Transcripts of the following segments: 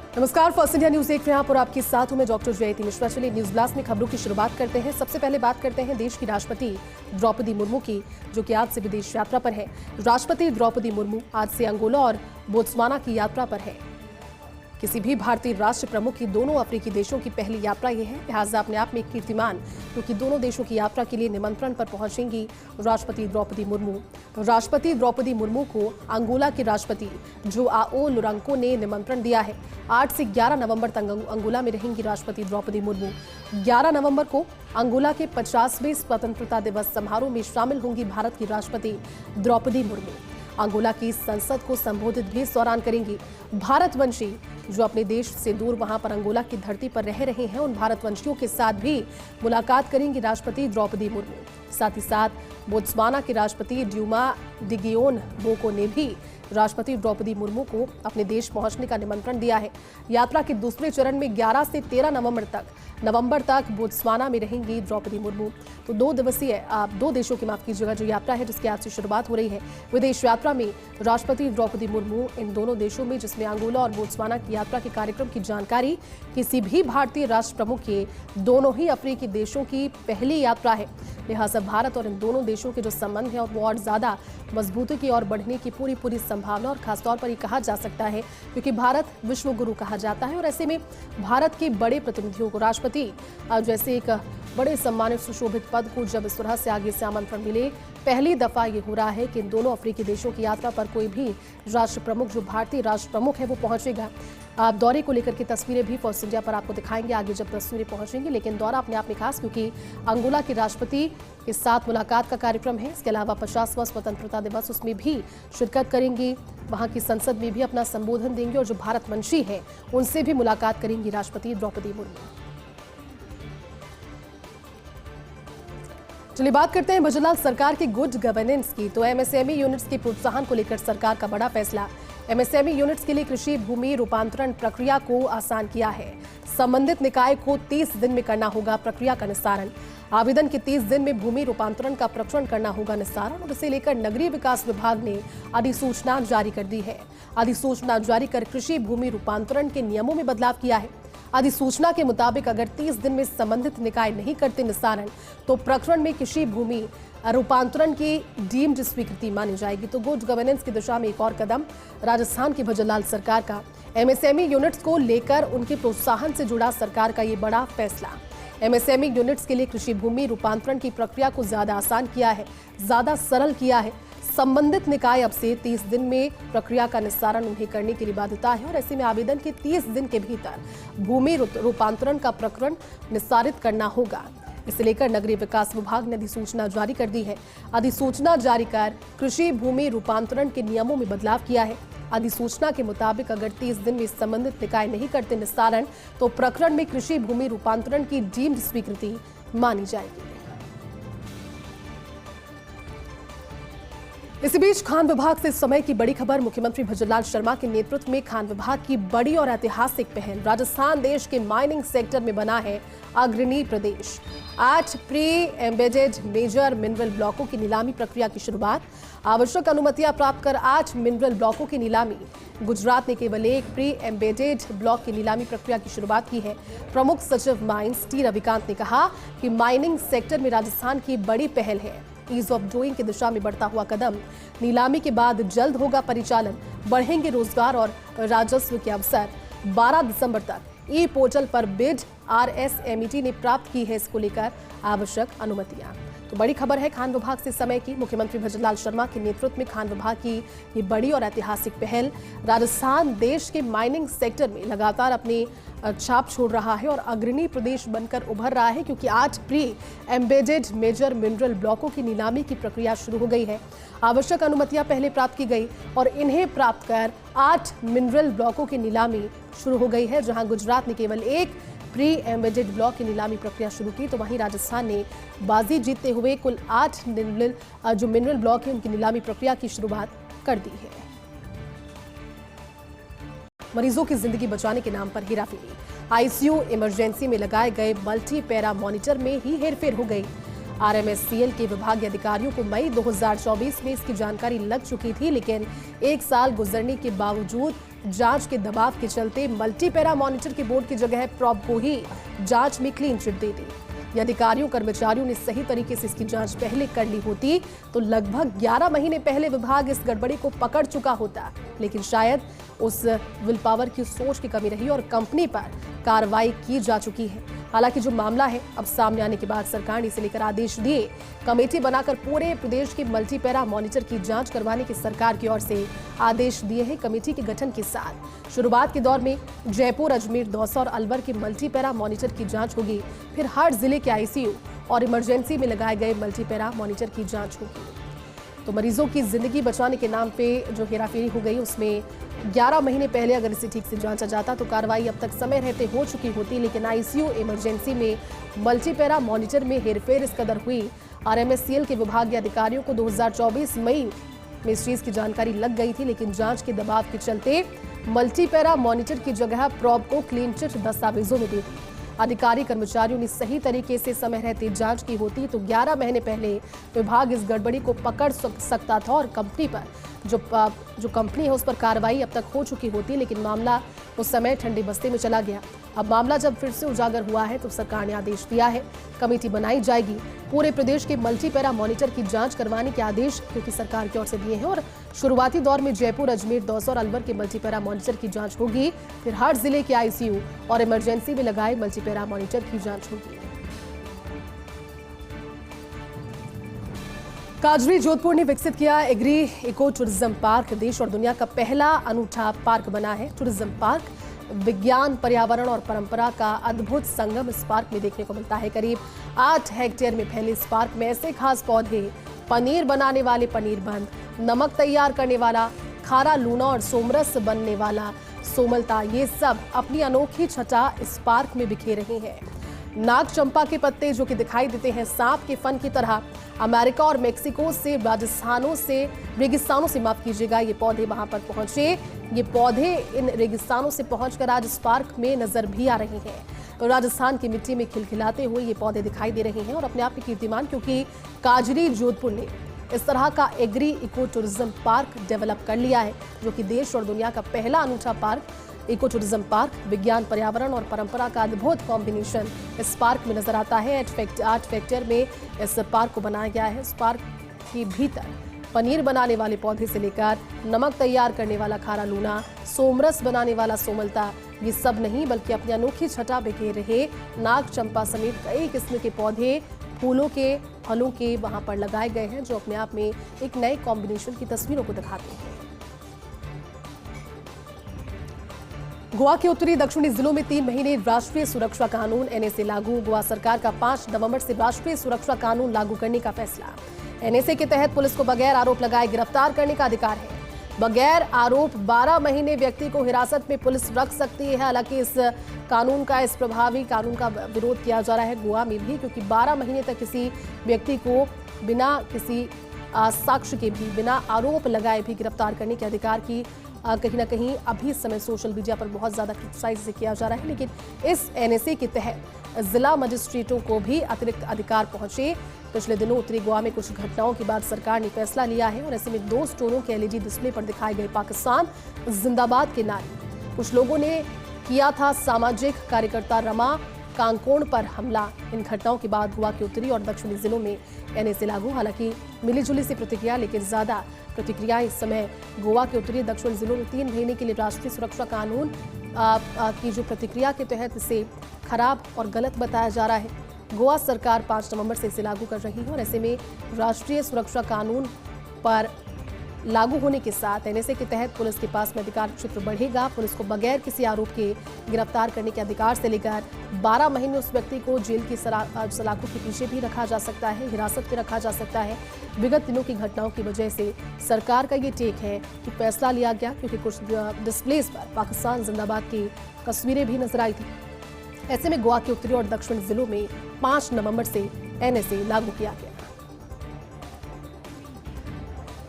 नमस्कार, first India news देख रहे हैं आप और आपके साथ हूं मैं डॉक्टर जयती मिश्रा। चलिए न्यूज ब्लास्ट में खबरों की शुरुआत करते हैं। सबसे पहले बात करते हैं देश की राष्ट्रपति द्रौपदी मुर्मू की, जो कि आज से विदेश यात्रा पर है। राष्ट्रपति द्रौपदी मुर्मू आज से अंगोला और बोत्सवाना की यात्रा पर है। किसी भी भारतीय राष्ट्र प्रमुख की दोनों अफ्रीकी देशों की पहली यात्रा ये है, लिहाजा अपने आप में एक कीर्तिमान, क्योंकि दोनों देशों की यात्रा के लिए निमंत्रण पर पहुंचेंगी राष्ट्रपति द्रौपदी मुर्मू। राष्ट्रपति द्रौपदी मुर्मू को अंगोला के राष्ट्रपति जोआओ लोरेंको ने निमंत्रण दिया है। 8 से 11 नवंबर तक अंगोला में रहेंगी राष्ट्रपति द्रौपदी मुर्मू। 11 नवंबर को अंगोला के 50वें स्वतंत्रता दिवस समारोह में शामिल होंगी भारत की राष्ट्रपति द्रौपदी मुर्मू। अंगोला की संसद को संबोधित भी इस दौरान करेंगी। भारतवंशी जो अपने देश से दूर वहां पर अंगोला की धरती पर रह रहे हैं, उन भारतवंशियों के साथ भी मुलाकात करेंगी राष्ट्रपति द्रौपदी मुर्मू। साथ ही साथ बोत्सवाना के राष्ट्रपति ड्यूमा डिगियोन बोको ने भी राष्ट्रपति द्रौपदी मुर्मू को अपने देश पहुंचने का निमंत्रण दिया है। यात्रा के दूसरे चरण में 11 से 13 नवंबर तक बोत्सवाना में रहेंगी द्रौपदी मुर्मू। तो 2 दिवसीय दो देशों की जो यात्रा है, जिसकी आज से शुरुआत हो रही है। विदेश यात्रा में राष्ट्रपति द्रौपदी मुर्मू इन दोनों देशों में, जिसमें अंगोला और बोत्सवाना की यात्रा के कार्यक्रम की जानकारी किसी भी भारतीय राष्ट्र प्रमुख के दोनों ही अफ्रीकी देशों की पहली यात्रा है। लिहाजा भारत और इन दोनों देशों के जो संबंध है वो और ज्यादा मजबूती की ओर बढ़ने की पूरी संभावना, और खासतौर पर ये कहा जा सकता है क्योंकि भारत विश्व गुरु कहा जाता है, और ऐसे में भारत के बड़े प्रतिनिधियों को राष्ट्रपति जैसे एक बड़े सम्मानित सुशोभित पद को जब इस तरह से आगे से आमंत्रण मिले, पहली दफा ये हो रहा है कि इन दोनों अफ्रीकी देशों की यात्रा पर कोई भी राष्ट्र प्रमुख, जो भारतीय राष्ट्र प्रमुख है, वो पहुंचेगा। दौरे को लेकर की तस्वीरें भी फर्स्ट इंडिया पर आपको दिखाएंगे आगे जब तस्वीरें पहुंचेंगी। लेकिन दौरा अपने आप में खास, क्योंकि अंगोला के राष्ट्रपति के साथ मुलाकात का कार्यक्रम है। इसके अलावा 50वां स्वतंत्रता दिवस, उसमें भी शिरकत करेंगी। वहां की संसद में भी अपना संबोधन देंगे और जो भारतवंशी है उनसे भी मुलाकात करेंगी राष्ट्रपति द्रौपदी मुर्मू। चलिए बात करते हैं भजनलाल सरकार की गुड गवर्नेंस की। तो एमएसएमई यूनिट्स के प्रोत्साहन को लेकर सरकार का बड़ा फैसला। एमएसएमई यूनिट्स के लिए कृषि भूमि रूपांतरण प्रक्रिया को आसान किया है। संबंधित निकाय को 30 दिन में करना होगा प्रक्रिया का निस्तारण। आवेदन के 30 दिन में भूमि रूपांतरण का प्रकरण करना होगा निस्तारण, और इसे लेकर नगरीय विकास विभाग ने अधिसूचना जारी कर दी है। अधिसूचना जारी कर कृषि भूमि रूपांतरण के नियमों में बदलाव किया है। अधिसूचना के मुताबिक अगर 30 दिन में संबंधित निकाय नहीं करते निस्तारण, तो प्रकरण में कृषि भूमि रूपांतरण की डीम्ड स्वीकृति मानी जाएगी। तो गुड गवर्नेंस की दिशा में एक और कदम राजस्थान की भजनलाल सरकार का। एमएसएमई यूनिट्स को लेकर उनके प्रोत्साहन से जुड़ा सरकार का ये बड़ा फैसला। एमएसएमई यूनिट्स के लिए कृषि भूमि रूपांतरण की प्रक्रिया को ज्यादा आसान किया है, ज्यादा सरल किया है। संबंधित निकाय अब से 30 दिन में प्रक्रिया का निस्तारण उन्हें करने की बाध्यता है, और ऐसे में आवेदन के 30 दिन के भीतर भूमि रूपांतरण का प्रकरण निस्तारित करना होगा। इसे लेकर नगरीय विकास विभाग ने अधिसूचना जारी कर दी है। अधिसूचना जारी कर कृषि भूमि रूपांतरण के नियमों में बदलाव किया है। अधिसूचना के मुताबिक अगर 30 दिन में संबंधित निकाय नहीं करते निस्तारण, तो प्रकरण में कृषि भूमि रूपांतरण की डीम्ड स्वीकृति मानी जाएगी। इसी बीच खान विभाग से इस समय की बड़ी खबर। मुख्यमंत्री भजनलाल शर्मा के नेतृत्व में खान विभाग की बड़ी और ऐतिहासिक पहल। राजस्थान देश के माइनिंग सेक्टर में बना है अग्रणी प्रदेश। आज प्री एम्बेडेड मेजर मिनरल ब्लॉकों की नीलामी प्रक्रिया की शुरुआत। आवश्यक अनुमतियां प्राप्त कर 8 मिनरल ब्लॉकों की नीलामी। गुजरात ने केवल एक प्री एम्बेडेड ब्लॉक की नीलामी प्रक्रिया की शुरुआत की है। प्रमुख सचिव माइंस टी रविकांत ने कहा कि माइनिंग सेक्टर में राजस्थान की बड़ी पहल है। ईज ऑफ डूइंग की दिशा में बढ़ता हुआ कदम। नीलामी के बाद जल्द होगा परिचालन, बढ़ेंगे रोजगार और राजस्व के अवसर। 12 दिसंबर तक ई पोर्टल पर बिड RSMET ने प्राप्त की है इसको लेकर आवश्यक अनुमतियां। तो बड़ी खबर है खान विभाग से समय की। मुख्यमंत्री भजनलाल शर्मा के नेतृत्व में खान विभाग की ये बड़ी और ऐतिहासिक पहल। राजस्थान देश के माइनिंग सेक्टर में लगातार अपनी छाप छोड़ रहा है और अग्रणी प्रदेश बनकर उभर रहा है, क्योंकि आज प्री एम्बेडेड मेजर मिनरल ब्लॉकों की नीलामी की प्रक्रिया शुरू हो गई है। आवश्यक अनुमतियां पहले प्राप्त की गई और इन्हें प्राप्त कर 8 मिनरल ब्लॉकों की नीलामी शुरू हो गई है। जहां गुजरात ने केवल एक प्री एम्बेडेड ब्लॉक की नीलामी प्रक्रिया शुरू की, तो वहीं राजस्थान ने बाजी जीतते हुए कुल 8 मिनरल ब्लॉक है उनकी नीलामी प्रक्रिया की शुरुआत कर दी है। मरीजों की जिंदगी बचाने के नाम पर हेराफेरी। आईसीयू इमरजेंसी में लगाए गए मल्टी पैरा मॉनिटर में ही हेरफेर हो गई। आरएमएससीएल के विभागीय अधिकारियों को मई 2024 में इसकी जानकारी लग चुकी थी, लेकिन 1 साल गुजरने के बावजूद जांच के दबाव के चलते मल्टीपैरा मॉनिटर के बोर्ड की जगह प्रॉब को ही जांच में क्लीन चिट दे दी। यदि अधिकारियों कर्मचारियों ने सही तरीके से इसकी जांच पहले कर ली होती तो लगभग 11 महीने पहले विभाग इस गड़बड़ी को पकड़ चुका होता, लेकिन शायद उस विल पावर की सोच की कमी रही और कंपनी पर कार्रवाई की जा चुकी है। हालांकि जो मामला है अब सामने आने के बाद सरकार ने इसे लेकर आदेश दिए, कमेटी बनाकर पूरे प्रदेश के मल्टीपैरा मॉनिटर की जांच करवाने की सरकार की ओर से आदेश दिए हैं। कमेटी के गठन के साथ शुरुआत के दौर में जयपुर, अजमेर, दौसा और अलवर के मल्टीपैरा मॉनिटर की जांच होगी, फिर हर जिले के आईसीयू और इमरजेंसी में लगाए गए मल्टीपैरा मॉनिटर की जांच होगी। तो मरीजों की जिंदगी बचाने के नाम पे जो हेराफेरी हो गई, उसमें 11 महीने पहले अगर इसे ठीक से जांचा जाता तो कार्रवाई अब तक समय रहते हो चुकी होती, लेकिन आईसीयू, इमरजेंसी में मल्टीपैरा मॉनिटर में हेरफेर इस कदर हुई। आरएमएससीएल के विभागीय अधिकारियों को 2024 मई में इस चीज की जानकारी लग गई थी, लेकिन जांच के दबाव के चलते मल्टीपैरा मॉनिटर की जगह प्रॉब को क्लीन चिट दस्तावेजों में दे दी। अधिकारी कर्मचारियों ने सही तरीके से समय रहते जांच की होती तो 11 महीने पहले विभाग इस गड़बड़ी को पकड़ सकता था और कंपनी पर जो कंपनी है उस पर कार्रवाई अब तक हो चुकी होती, लेकिन मामला उस समय ठंडे बस्ते में चला गया। अब मामला जब फिर से उजागर हुआ है तो सरकार ने आदेश दिया है, कमेटी बनाई जाएगी, पूरे प्रदेश के मल्टीपैरा मॉनिटर की जांच करवाने के आदेश क्योंकि सरकार की ओर से दिए हैं और शुरुआती दौर में जयपुर, अजमेर, दौसा और अलवर के मल्टीपैरा मॉनिटर की जांच होगी, फिर हर जिले के आईसीयू और इमरजेंसी में लगाए मल्टीपैरा मॉनिटर की जांच होगी। काजरी जोधपुर ने विकसित किया एग्री इको टूरिज्म पार्क। देश और दुनिया का पहला अनूठा पार्क बना है टूरिज्म पार्क। विज्ञान, पर्यावरण और परंपरा का अद्भुत संगम इस पार्क में देखने को मिलता है। करीब 8 हेक्टेयर में फैले इस पार्क में ऐसे खास पौधे, पनीर बनाने वाले पनीर बंद, नमक तैयार करने वाला खारा लूना और सोमरस बनने वाला सोमलता, ये सब अपनी अनोखी छटा इस पार्क में बिखेर रहे हैं। नाग चंपा के पत्ते जो कि दिखाई देते हैं सांप के फन की तरह, अमेरिका और मेक्सिको से, रेगिस्तानों से माफ कीजिएगा, ये पौधे वहां पर पहुंचे। ये पौधे इन रेगिस्तानों से पहुंचकर आज इस पार्क में नजर भी आ रहे हैं। तो राजस्थान की मिट्टी में खिलखिलाते हुए ये पौधे दिखाई दे रहे हैं और अपने आप में कीर्तिमान, क्योंकि काजरी जोधपुर ने इस तरह का agri eco tourism park develop कर लिया है, जो कि देश और दुनिया का पहला अनूठा पार्क इको टूरिज्म पार्क। विज्ञान, पर्यावरण और परंपरा का अद्भुत कॉम्बिनेशन इस पार्क में नजर आता है। 8 हेक्टेयर में इस पार्क को बनाया गया है। इस पार्क के भीतर पनीर बनाने वाले पौधे से लेकर नमक तैयार करने वाला खारा लूना, सोमरस बनाने वाला सोमलता, ये सब नहीं बल्कि अपनी अनोखी छटा बिखेर रहे नाग चंपा समेत कई किस्म के पौधे, फूलों के, फलों के वहां पर लगाए गए हैं, जो अपने आप में एक नए कॉम्बिनेशन की तस्वीरों को दिखाते हैं। गोवा के उत्तरी दक्षिणी जिलों में 3 महीने राष्ट्रीय सुरक्षा कानून एनएसए लागू। गोवा सरकार का 5 नवंबर से राष्ट्रीय सुरक्षा कानून लागू करने का फैसला। एनएसए के तहत पुलिस को बगैर आरोप लगाए गिरफ्तार करने का अधिकार है। बगैर आरोप 12 महीने व्यक्ति को हिरासत में पुलिस रख सकती है। हालांकि इस प्रभावी कानून का विरोध किया जा रहा है गोवा में भी, क्योंकि 12 महीने तक किसी व्यक्ति को बिना किसी साक्ष्य के भी, बिना आरोप लगाए भी गिरफ्तार करने के अधिकार की कहीं ना कहीं अभी इस समय सोशल मीडिया पर बहुत ज्यादा क्रिटिसाइज किया जा रहा है। लेकिन इस एनएसए के तहत जिला मजिस्ट्रेटों को भी अतिरिक्त अधिकार पहुंचे। पिछले दिनों उत्तरी गोवा में कुछ घटनाओं के बाद सरकार ने फैसला लिया है और ऐसे में 2 स्टोरों के एलईडी डिस्प्ले पर दिखाए गए पाकिस्तान जिंदाबाद के नारे। कुछ लोगों ने किया था सामाजिक कार्यकर्ता रमा कांकोण पर हमला। इन घटनाओं के बाद गोवा के उत्तरी और दक्षिणी जिलों में एनएसए लागू। हालांकि मिलीजुली सी प्रतिक्रिया, लेकिन ज्यादा प्रतिक्रिया इस समय गोवा के उत्तरी दक्षिण जिलों में 3 महीने के लिए राष्ट्रीय सुरक्षा कानून की जो प्रतिक्रिया के तहत इसे खराब और गलत बताया जा रहा है। गोवा सरकार 5 नवंबर से इसे लागू कर रही है और ऐसे में राष्ट्रीय सुरक्षा कानून पर लागू होने के साथ एनएसए के तहत पुलिस के पास में अधिकार क्षेत्र बढ़ेगा। पुलिस को बगैर किसी आरोप के गिरफ्तार करने के अधिकार से लेकर 12 महीने उस व्यक्ति को जेल की सलाखों के पीछे भी रखा जा सकता है, हिरासत में रखा जा सकता है। विगत दिनों की घटनाओं की वजह से सरकार का ये टेक है कि फैसला लिया गया, क्योंकि कुछ डिस्प्लेस पर पाकिस्तान जिंदाबाद की तस्वीरें भी नजर आई थी। ऐसे में गोवा के उत्तरी और दक्षिण जिलों में 5 नवंबर से एनएसए लागू किया गया।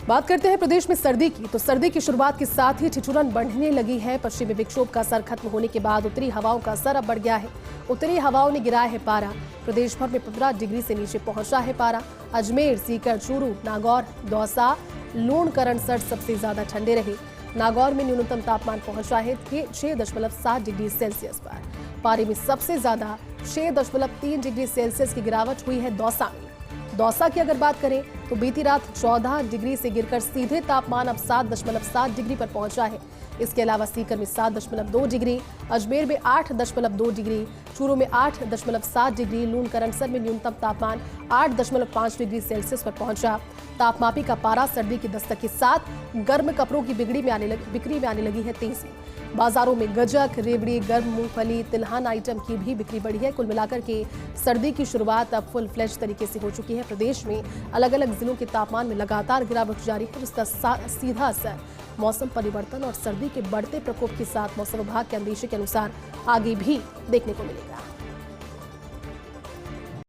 बात करते हैं प्रदेश में सर्दी की, तो सर्दी की शुरुआत के साथ ही ठिठुरन बढ़ने लगी है। पश्चिमी विक्षोभ का असर खत्म होने के बाद उत्तरी हवाओं का असर अब बढ़ गया है। उत्तरी हवाओं ने गिराया है पारा। प्रदेश भर में 15 डिग्री से नीचे पहुंचा है पारा। अजमेर, सीकर, चूरू, नागौर, दौसा, लूणकरणसर सबसे ज्यादा ठंडे रहे। नागौर में न्यूनतम तापमान पहुंचा है 6.7 डिग्री सेल्सियस पर। पारे में सबसे ज्यादा 6.3 डिग्री सेल्सियस की गिरावट हुई है दौसा में। दौसा की अगर बात करें तो बीती रात 14 डिग्री से गिरकर सीधे तापमान अब 7.7 डिग्री पर पहुंचा है। इसके अलावा सीकर में 7.2 डिग्री, अजमेर में 8.2 डिग्री, चूरू में 8.7 डिग्री, लूणकरणसर में न्यूनतम तापमान 8.5 डिग्री सेल्सियस पर पहुंचा। तापमापी का पारा सर्दी की दस्तक के साथ गर्म कपड़ों की बिक्री में आने लगी है तेजी। बाजारों में गजक, रेवड़ी, गर्म मूंगफली, तिलहन आइटम की भी बिक्री बढ़ी है। कुल मिलाकर के सर्दी की शुरुआत अब फुल फ्लेज तरीके से हो चुकी है। प्रदेश में अलग अलग जिलों के तापमान में लगातार गिरावट जारी है, जिसका सीधा असर मौसम परिवर्तन और सर्दी के बढ़ते प्रकोप के साथ मौसम विभाग के अंदेशे के अनुसार आगे भी देखने को मिलेगा।